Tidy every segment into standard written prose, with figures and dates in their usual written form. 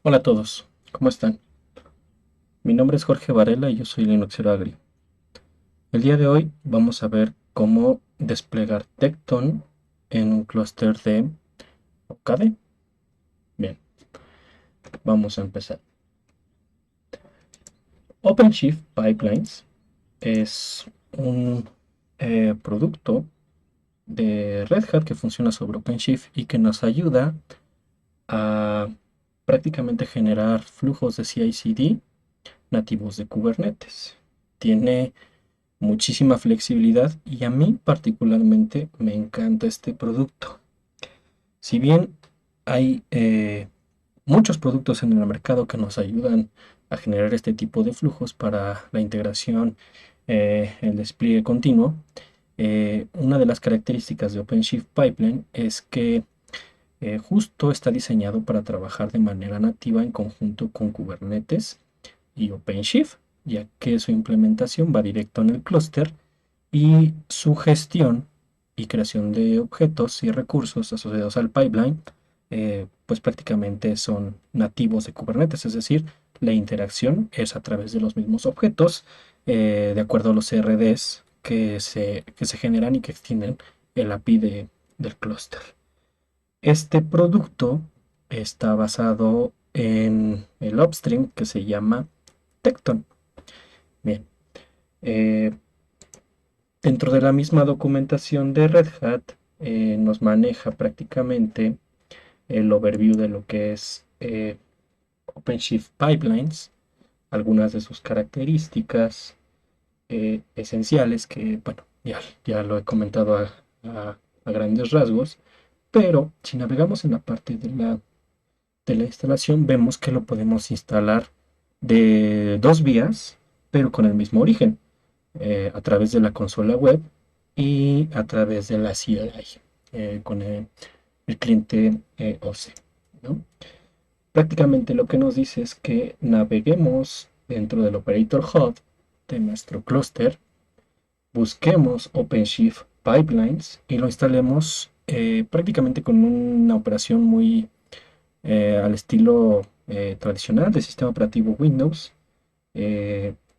Hola a todos, ¿cómo están? Mi nombre es Jorge Varela y yo soy Linuxero Agri. El día de hoy vamos a ver cómo desplegar Tekton en un clúster de OKD. Bien, vamos a empezar. OpenShift Pipelines es un producto de Red Hat que funciona sobre OpenShift y que nos ayuda a prácticamente generar flujos de CI/CD nativos de Kubernetes. Tiene muchísima flexibilidad y a mí particularmente me encanta este producto. Si bien hay muchos productos en el mercado que nos ayudan a generar este tipo de flujos para la integración, el despliegue continuo, una de las características de OpenShift Pipeline es que justo está diseñado para trabajar de manera nativa en conjunto con Kubernetes y OpenShift, ya que su implementación va directo en el clúster y su gestión y creación de objetos y recursos asociados al pipeline, pues prácticamente son nativos de Kubernetes, es decir, la interacción es a través de los mismos objetos, de acuerdo a los CRDs que se generan y que extienden el API del clúster. Este producto está basado en el upstream que se llama Tekton. Bien, eh, dentro de la misma documentación de Red Hat nos maneja prácticamente el overview de lo que es OpenShift Pipelines, algunas de sus características esenciales que, bueno, ya lo he comentado a grandes rasgos, pero si navegamos en la parte de la instalación, vemos que lo podemos instalar de dos vías, pero con el mismo origen, a través de la consola web y a través de la CLI, con el cliente OC, ¿no? Prácticamente lo que nos dice es que naveguemos dentro del Operator Hub de nuestro clúster, busquemos OpenShift Pipelines y lo instalemos prácticamente con una operación muy al estilo tradicional del sistema operativo Windows.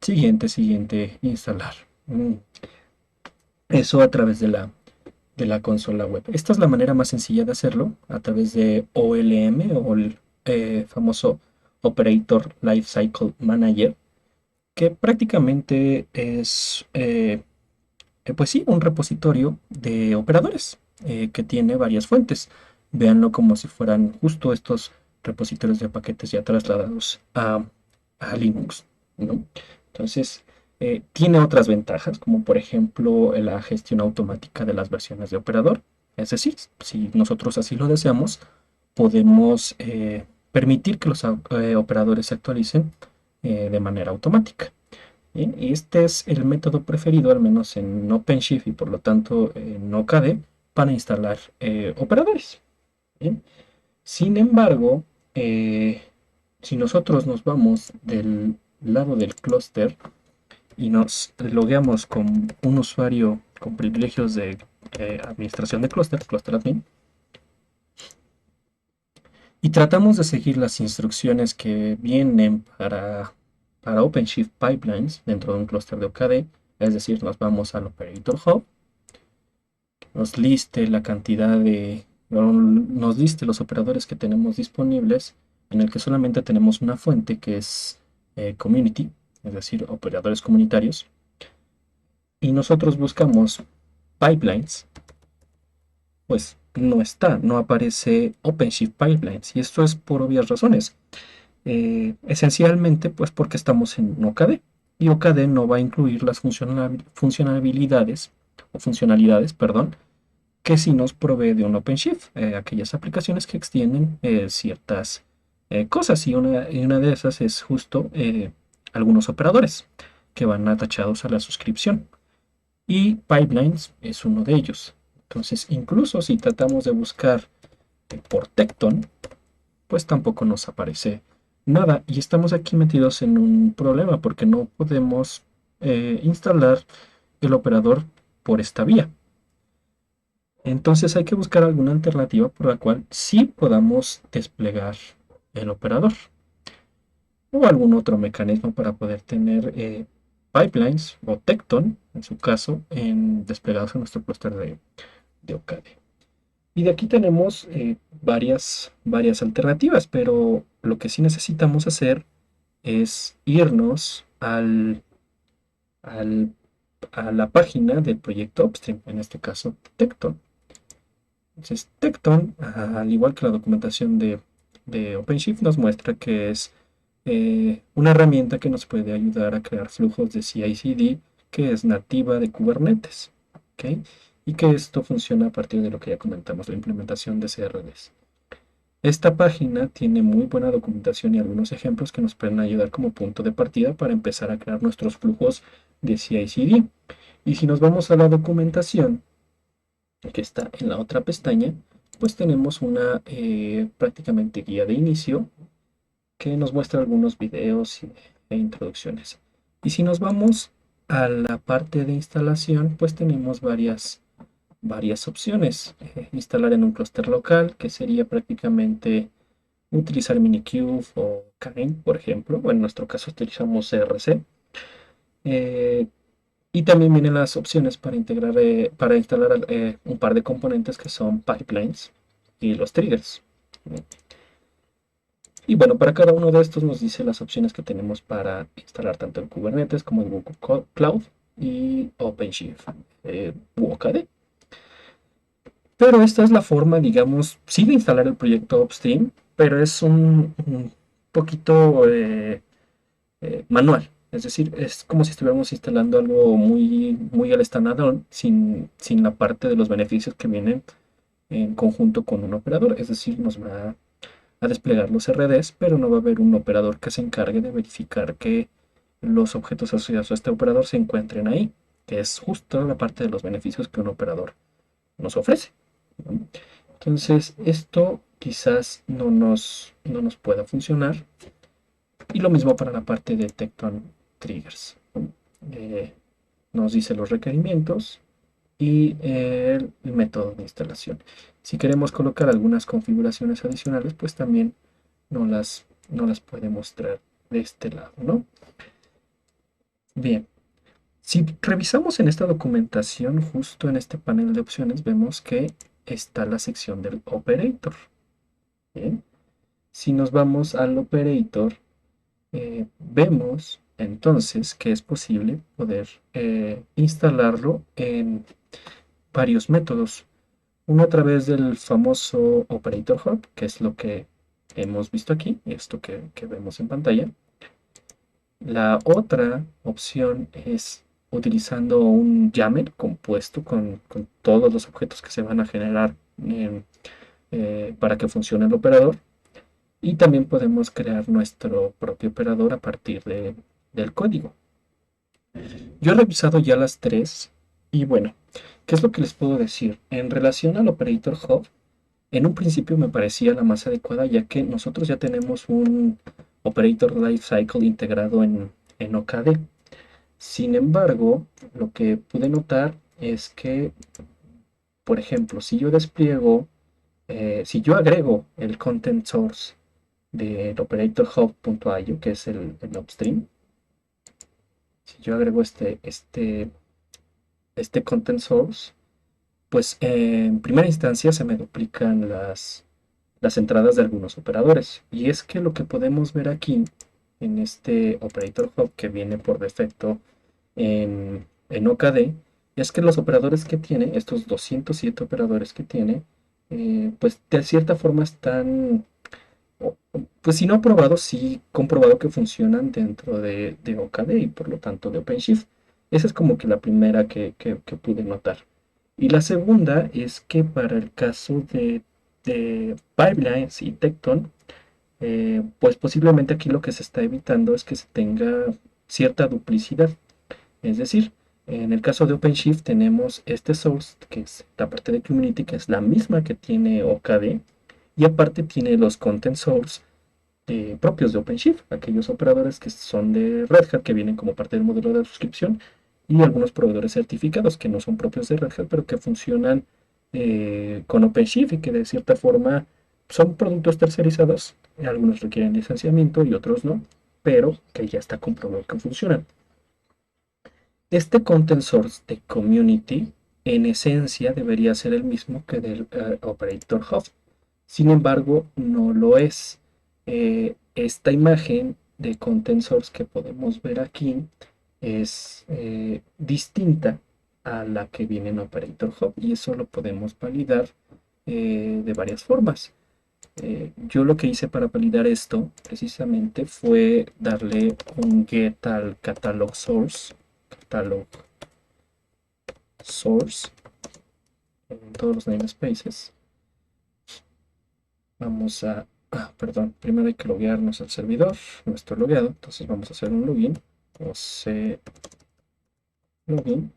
Siguiente, instalar. Eso a través de la consola web. Esta es la manera más sencilla de hacerlo, a través de OLM o el famoso Operator Lifecycle Manager, que prácticamente es, pues sí, un repositorio de operadores que tiene varias fuentes. Véanlo como si fueran justo estos repositorios de paquetes ya trasladados a Linux, ¿no? Entonces, tiene otras ventajas, como por ejemplo la gestión automática de las versiones de operador. Es decir, si nosotros así lo deseamos, podemos permitir que los operadores se actualicen de manera automática. Bien, y este es el método preferido, al menos en OpenShift y por lo tanto en OKD, para instalar operadores. Bien. Sin embargo, eh, si nosotros nos vamos del lado del clúster y nos logueamos con un usuario con privilegios de administración de clúster, cluster admin, y tratamos de seguir las instrucciones que vienen para OpenShift Pipelines dentro de un clúster de OKD, es decir, nos vamos al Operator Hub, nos liste la cantidad nos liste los operadores que tenemos disponibles, en el que solamente tenemos una fuente que es Community, es decir, operadores comunitarios, y nosotros buscamos pipelines, pues no aparece OpenShift Pipelines, y esto es por obvias razones. Esencialmente, pues porque estamos en OKD, y OKD no va a incluir las funcionalidades, o funcionalidades, perdón, que sí nos provee de un OpenShift, aquellas aplicaciones que extienden ciertas cosas, y una de esas es justo algunos operadores que van atachados a la suscripción. Y Pipelines es uno de ellos. Entonces, incluso si tratamos de buscar por Tekton, pues tampoco nos aparece nada. Y estamos aquí metidos en un problema porque no podemos instalar el operador por esta vía. Entonces hay que buscar alguna alternativa por la cual sí podamos desplegar el operador. o algún otro mecanismo para poder tener pipelines o Tecton, en su caso, desplegados en nuestro clúster de Ocade. Y de aquí tenemos varias alternativas, pero lo que sí necesitamos hacer es irnos al- a la página del proyecto Upstream, en este caso Tecton. Entonces, Tecton, al igual que la documentación de OpenShift, nos muestra que es una herramienta que nos puede ayudar a crear flujos de CI/CD que es nativa de Kubernetes. ¿Ok? Y que esto funciona a partir de lo que ya comentamos, la implementación de CRDs. Esta página tiene muy buena documentación y algunos ejemplos que nos pueden ayudar como punto de partida para empezar a crear nuestros flujos de CI/CD. Y si nos vamos a la documentación que está en la otra pestaña, pues tenemos una prácticamente guía de inicio que nos muestra algunos videos e introducciones. Y si nos vamos a la parte de instalación, pues tenemos varias opciones. Instalar en un clúster local, que sería prácticamente utilizar Minikube o Kine, por ejemplo. Bueno, en nuestro caso utilizamos CRC. Eh, y también vienen las opciones para instalar un par de componentes que son pipelines y los triggers. Y bueno, para cada uno de estos nos dice las opciones que tenemos para instalar tanto en Kubernetes como en Google Cloud y OpenShift u OKD. Pero esta es la forma, digamos, sí de instalar el proyecto Upstream, pero es un poquito manual. Es decir, es como si estuviéramos instalando algo muy al standalone, sin la parte de los beneficios que vienen en conjunto con un operador. Es decir, nos va a desplegar los RDs, pero no va a haber un operador que se encargue de verificar que los objetos asociados a este operador se encuentren ahí, que es justo la parte de los beneficios que un operador nos ofrece. Entonces, esto quizás no nos pueda funcionar. Y lo mismo para la parte de Tecton Triggers. Eh, Nos dice los requerimientos y el método de instalación. Si queremos colocar algunas configuraciones adicionales, pues también no las puede mostrar de este lado, ¿no? Bien, si revisamos en esta documentación, justo en este panel de opciones, vemos que está la sección del operator. Bien, si nos vamos al operator, vemos entonces que es posible poder instalarlo en varios métodos. Uno a través del famoso Operator Hub, que es lo que hemos visto aquí, esto que vemos en pantalla. La otra opción es utilizando un YAML compuesto con todos los objetos que se van a generar para que funcione el operador. Y también podemos crear nuestro propio operador a partir del código. Yo he revisado ya las tres y bueno, ¿qué es lo que les puedo decir? En relación al Operator Hub, en un principio me parecía la más adecuada ya que nosotros ya tenemos un Operator Lifecycle integrado en OKD. Sin embargo, lo que pude notar es que, por ejemplo, si yo agrego el content source del Operator Hub.io, que es el upstream, si yo agrego este content source, pues en primera instancia se me duplican las entradas de algunos operadores. Y es que lo que podemos ver aquí en este Operator Hub que viene por defecto en OKD, es que los operadores que tiene, estos 207 operadores que tiene, pues de cierta forma están, pues si no probados, sí comprobado que funcionan dentro de OKD y por lo tanto de OpenShift. Esa es como que la primera que pude notar. Y la segunda es que para el caso de Pipelines y Tecton, pues posiblemente aquí lo que se está evitando es que se tenga cierta duplicidad. Es decir, en el caso de OpenShift tenemos este source, que es la parte de community, que es la misma que tiene OKD, y aparte tiene los content source propios de OpenShift, aquellos operadores que son de Red Hat, que vienen como parte del modelo de suscripción, y algunos proveedores certificados que no son propios de Red Hat, pero que funcionan con OpenShift y que de cierta forma son productos tercerizados. Algunos requieren licenciamiento y otros no. pero que ya está comprobado que funcionan. Este content source de community en esencia debería ser el mismo que del operator hub. Sin embargo, no lo es. Esta imagen de content source que podemos ver aquí es distinta a la que viene en Operator Hub, y eso lo podemos validar de varias formas. Yo lo que hice para validar esto precisamente fue darle un get al catalog source en todos los namespaces. Vamos a, perdón, primero hay que loguearnos al servidor, no estoy logueado, entonces vamos a hacer un login, o login,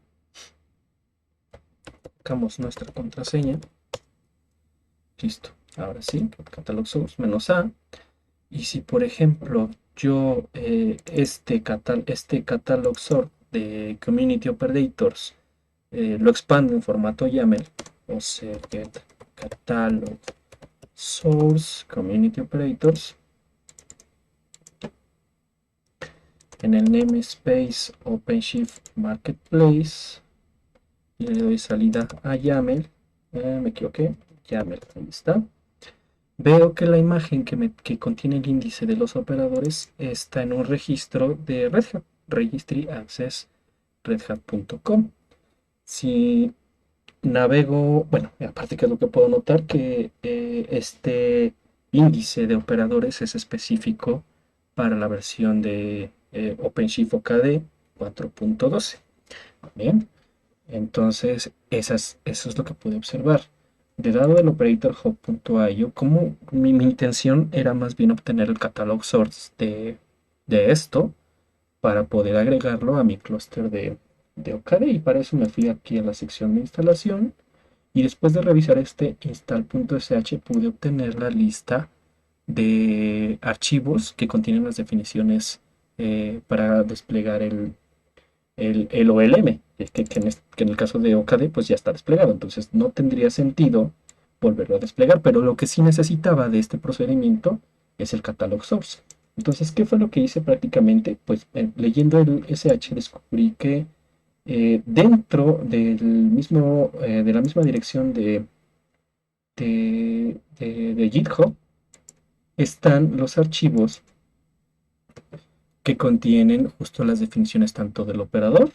colocamos nuestra contraseña, listo, ahora sí, catalog source -a, y si por ejemplo yo este catalog source de community operators lo expando en formato YAML, o sea, get catalog source community operators, en el namespace OpenShift Marketplace y le doy salida a YAML, me equivoqué, YAML, ahí está. Veo que la imagen que contiene el índice de los operadores está en un registro de Red Hat, registry access redhat.com. Si navego, bueno, aparte que es lo que puedo notar, que este índice de operadores es específico para la versión de OpenShift OKD 4.12. Bien, entonces eso es lo que pude observar. De dado del operator hub.io, como mi intención era más bien obtener el catalog source de esto para poder agregarlo a mi clúster de OKD, y para eso me fui aquí a la sección de instalación, y después de revisar este install.sh pude obtener la lista de archivos que contienen las definiciones para desplegar el OLM, que en el caso de OKD pues ya está desplegado, entonces no tendría sentido volverlo a desplegar, pero lo que sí necesitaba de este procedimiento es el catalog source. Entonces, ¿qué fue lo que hice prácticamente? Pues leyendo el SH descubrí que dentro de la misma dirección de GitHub están los archivos que contienen justo las definiciones tanto del operador,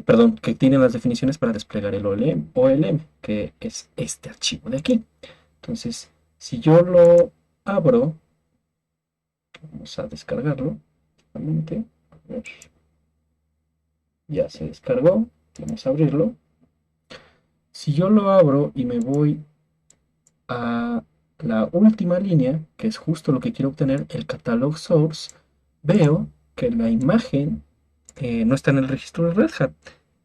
perdón, que tienen las definiciones para desplegar el OLM, que es este archivo de aquí. Entonces, si yo lo abro, vamos a descargarlo. A ver, ya se descargó, vamos a abrirlo. Si yo lo abro y me voy a la última línea, que es justo lo que quiero obtener, el catalog source, veo que la imagen no está en el registro de Red Hat,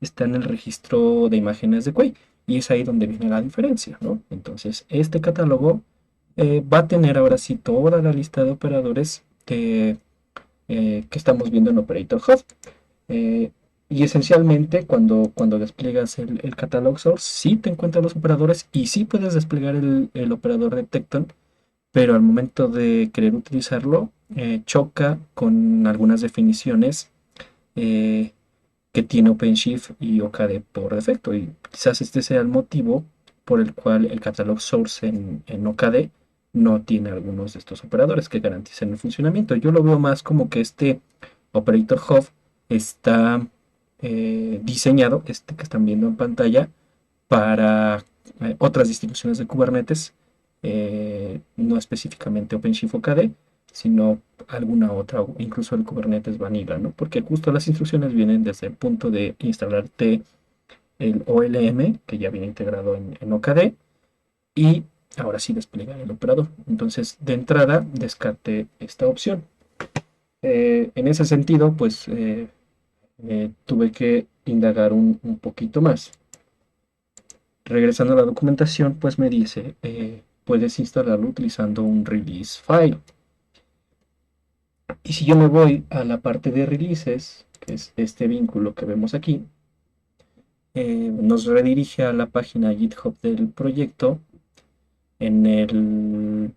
está en el registro de imágenes de Quay, y es ahí donde viene la diferencia, ¿no? Entonces, este catálogo va a tener ahora sí toda la lista de operadores que estamos viendo en Operator Hub. Y esencialmente cuando despliegas el catalog source, sí te encuentras los operadores y sí puedes desplegar el operador de Tecton, pero al momento de querer utilizarlo, choca con algunas definiciones eh, que tiene OpenShift y OKD por defecto. Y quizás este sea el motivo por el cual el catalog source en OKD no tiene algunos de estos operadores que garanticen el funcionamiento. Yo lo veo más como que este operator hub está diseñado, este que están viendo en pantalla, para otras distribuciones de Kubernetes, no específicamente OpenShift o KDE, sino alguna otra, incluso el Kubernetes Vanilla, ¿no? Porque justo las instrucciones vienen desde el punto de instalarte el OLM, que ya viene integrado en OKD, y ahora sí desplegar el operador. Entonces, de entrada, descarte esta opción. En ese sentido, pues tuve que indagar un poquito más. Regresando a la documentación, pues me dice, puedes instalarlo utilizando un release file. Y si yo me voy a la parte de releases, que es este vínculo que vemos aquí, nos redirige a la página GitHub del proyecto, en el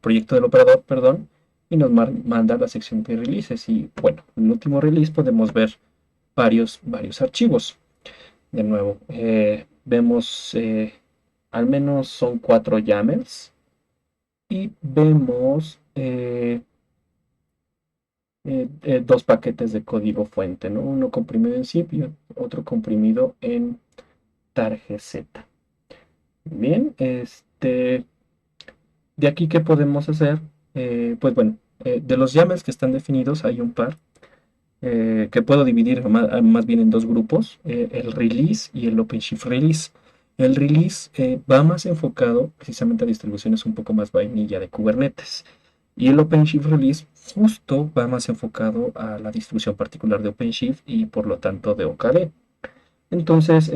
proyecto del operador, perdón, y nos manda a la sección de releases. Y bueno, en el último release podemos ver varios archivos. De nuevo, vemos al menos son 4 YAMLs y vemos 2 paquetes de código fuente, ¿no? Uno comprimido en zip y otro comprimido en targz. Bien, de aquí, ¿qué podemos hacer? Pues bueno, de los YAMLs que están definidos hay un par que puedo dividir más bien en dos grupos, el release y el OpenShift release. El release va más enfocado precisamente a distribuciones un poco más vainilla de Kubernetes. Y el OpenShift release justo va más enfocado a la distribución particular de OpenShift y por lo tanto de OKD. Entonces,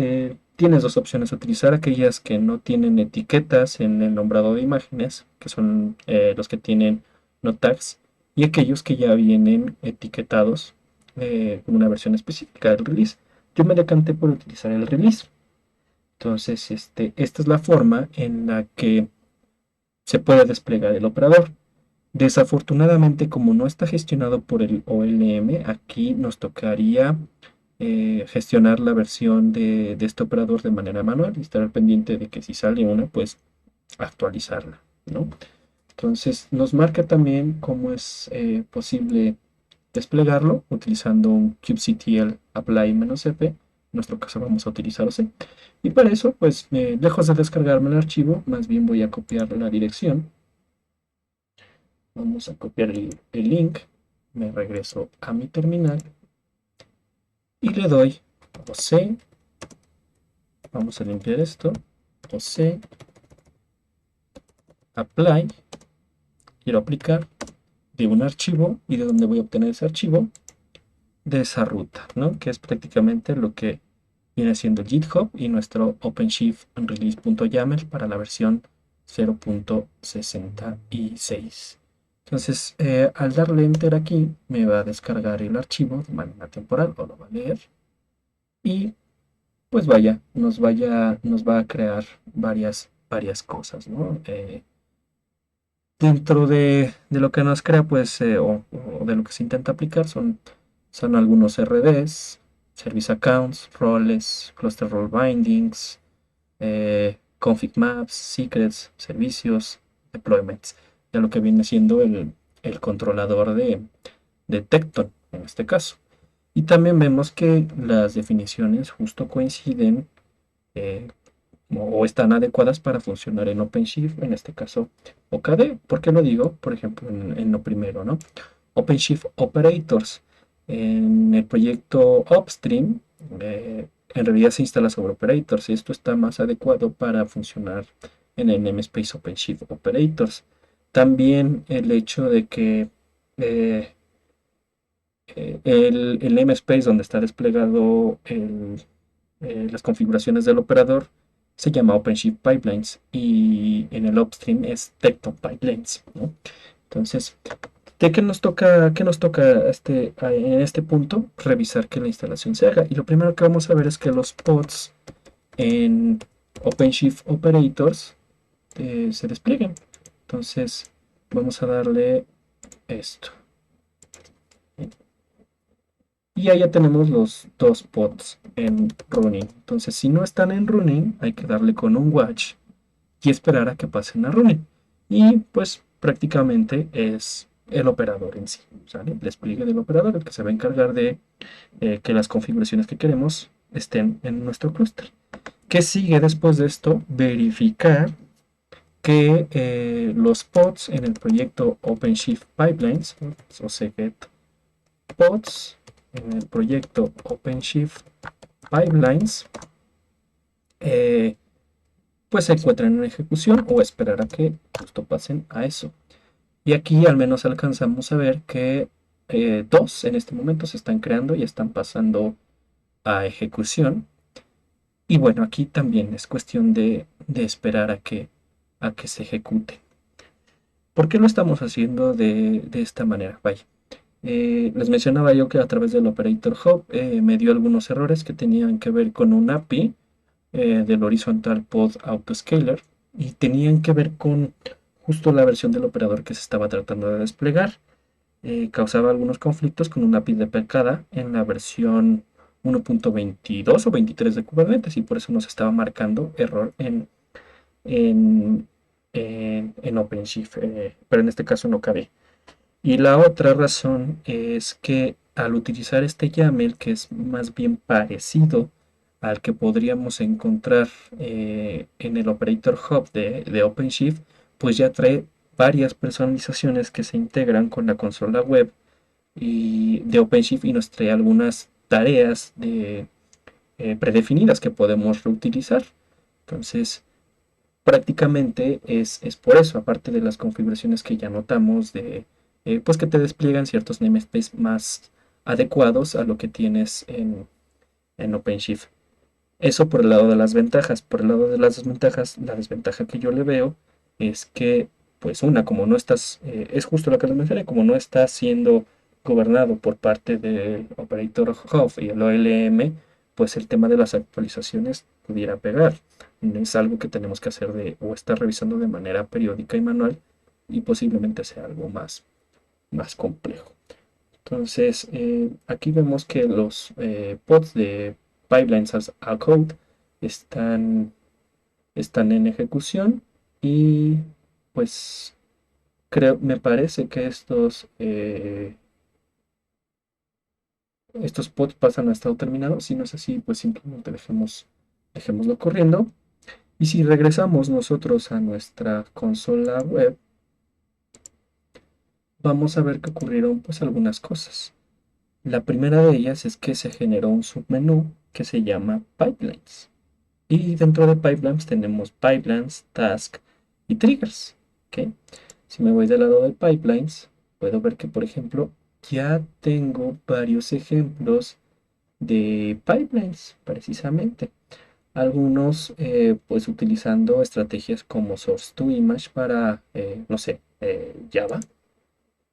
tienes dos opciones: utilizar aquellas que no tienen etiquetas en el nombrado de imágenes, que son los que tienen no tags, y aquellos que ya vienen etiquetados con una versión específica del release. Yo me decanté por utilizar el release. Entonces, esta es la forma en la que se puede desplegar el operador. Desafortunadamente, como no está gestionado por el OLM, aquí nos tocaría gestionar la versión de este operador de manera manual y estar al pendiente de que si sale una, pues actualizarla, ¿no? Entonces nos marca también cómo es posible desplegarlo utilizando un kubectl apply-f. En nuestro caso vamos a utilizar OC. Y para eso, pues lejos de descargarme el archivo, más bien voy a copiar la dirección. Vamos a copiar el link, me regreso a mi terminal y le doy OC. Vamos a limpiar esto, OC, apply, quiero aplicar de un archivo y de dónde voy a obtener ese archivo, de esa ruta, ¿no? Que es prácticamente lo que viene siendo el GitHub y nuestro OpenShift release.yaml para la versión 0.66. Entonces, al darle enter aquí, me va a descargar el archivo de manera temporal, o lo va a leer, y pues vaya, nos va a crear varias cosas, ¿no? Dentro de lo que nos crea, pues, o de lo que se intenta aplicar, son algunos RDs, Service Accounts, Roles, Cluster Role Bindings, Config Maps, Secrets, Servicios, Deployments, ya lo que viene siendo el controlador de Tecton, en este caso. Y también vemos que las definiciones justo coinciden eh, o están adecuadas para funcionar en OpenShift, en este caso OKD. ¿Por qué lo digo? Por ejemplo, en lo primero, ¿no? OpenShift Operators. En el proyecto Upstream, en realidad se instala sobre Operators y esto está más adecuado para funcionar en el namespace OpenShift Operators. También el hecho de que el namespace donde está desplegado las configuraciones del operador se llama OpenShift Pipelines y en el upstream es Tecton Pipelines, ¿no? Entonces, ¿de qué nos toca en este punto? Revisar que la instalación se haga. Y lo primero que vamos a ver es que los pods en OpenShift Operators se desplieguen. Entonces, vamos a darle esto. Y ahí ya tenemos los dos pods en running. Entonces, si no están en running, hay que darle con un watch y esperar a que pasen a running. Y pues prácticamente es el operador en sí, ¿sale? El despliegue del operador, el que se va a encargar de que las configuraciones que queremos estén en nuestro clúster. ¿Qué sigue después de esto? Verificar que los pods en el proyecto OpenShift Pipelines, o get pods en el proyecto OpenShift Pipelines, pues se encuentran en ejecución o esperar a que justo pasen a eso. Y aquí al menos alcanzamos a ver que dos en este momento se están creando y están pasando a ejecución. Y bueno, aquí también es cuestión de esperar a que se ejecute. ¿Por qué lo estamos haciendo de esta manera? Vaya. Les mencionaba yo que a través del Operator Hub me dio algunos errores que tenían que ver con un API del Horizontal Pod Autoscaler y tenían que ver con justo la versión del operador que se estaba tratando de desplegar. Causaba algunos conflictos con una API deprecada en la versión 1.22 o 23 de Kubernetes y por eso nos estaba marcando error en, en OpenShift, pero en este caso no cabe. Y la otra razón es que al utilizar este YAML, que es más bien parecido al que podríamos encontrar en el Operator Hub de OpenShift, pues ya trae varias personalizaciones que se integran con la consola web y de OpenShift y nos trae algunas tareas predefinidas que podemos reutilizar. Entonces, prácticamente es por eso, aparte de las configuraciones que ya notamos, pues que te despliegan ciertos namespace más adecuados a lo que tienes en OpenShift. Eso por el lado de las ventajas. Por el lado de las desventajas, la desventaja que yo le veo es que, pues una, como no estás, es justo lo que les mencioné, como no está siendo gobernado por parte del Operator Hub y el OLM, pues el tema de las actualizaciones pudiera pegar. Es algo que tenemos que hacer o estar revisando de manera periódica y manual y posiblemente sea algo más complejo. Entonces, aquí vemos que los pods de Pipelines as a Code están, están en ejecución y pues me parece que estos pods pasan a estado terminado. Si no es así, pues simplemente dejémoslo corriendo. Y si regresamos nosotros a nuestra consola web, vamos a ver que ocurrieron pues algunas cosas. La primera de ellas es que se generó un submenú que se llama Pipelines. Y dentro de Pipelines tenemos Pipelines, Task y Triggers. ¿Ok? Si me voy del lado de Pipelines, puedo ver que, por ejemplo, ya tengo varios ejemplos de pipelines, precisamente. Algunos, pues utilizando estrategias como Source to Image para, no sé, Java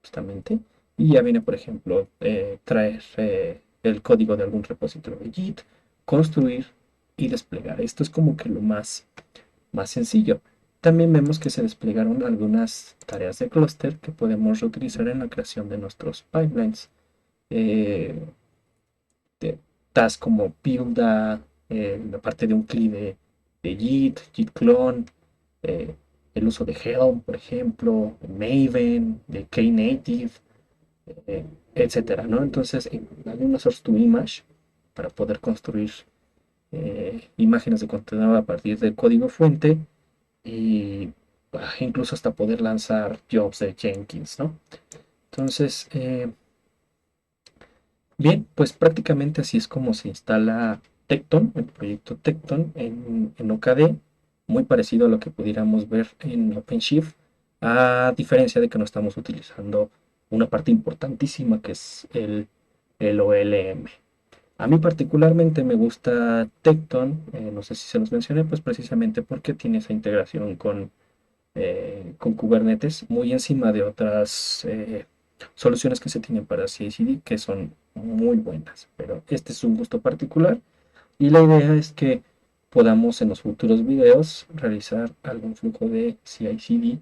justamente. Y ya viene, por ejemplo, traer el código de algún repositorio de Git, construir y desplegar. Esto es como que lo más sencillo. También vemos que se desplegaron algunas tareas de clúster que podemos reutilizar en la creación de nuestros pipelines. Eh, de tasks como builda, la parte de un CLI de Git clone, eh, el uso de Helm, por ejemplo, Maven, de Knative, etcétera, ¿no? Entonces, hay una source to image para poder construir imágenes de contenedor a partir del código fuente y incluso hasta poder lanzar jobs de Jenkins, ¿no? Entonces, bien, pues prácticamente así es como se instala Tekton, el proyecto Tekton en OKD, muy parecido a lo que pudiéramos ver en OpenShift, a diferencia de que no estamos utilizando una parte importantísima que es el OLM. A mí particularmente me gusta Tekton, no sé si se los mencioné, pues precisamente porque tiene esa integración con Kubernetes muy encima de otras soluciones que se tienen para CI/CD que son muy buenas, pero este es un gusto particular y la idea es que podamos en los futuros videos realizar algún flujo de CI/CD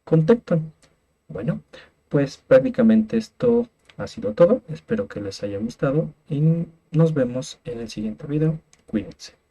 con Tekton. Bueno, pues prácticamente esto ha sido todo. Espero que les haya gustado y nos vemos en el siguiente video. Cuídense.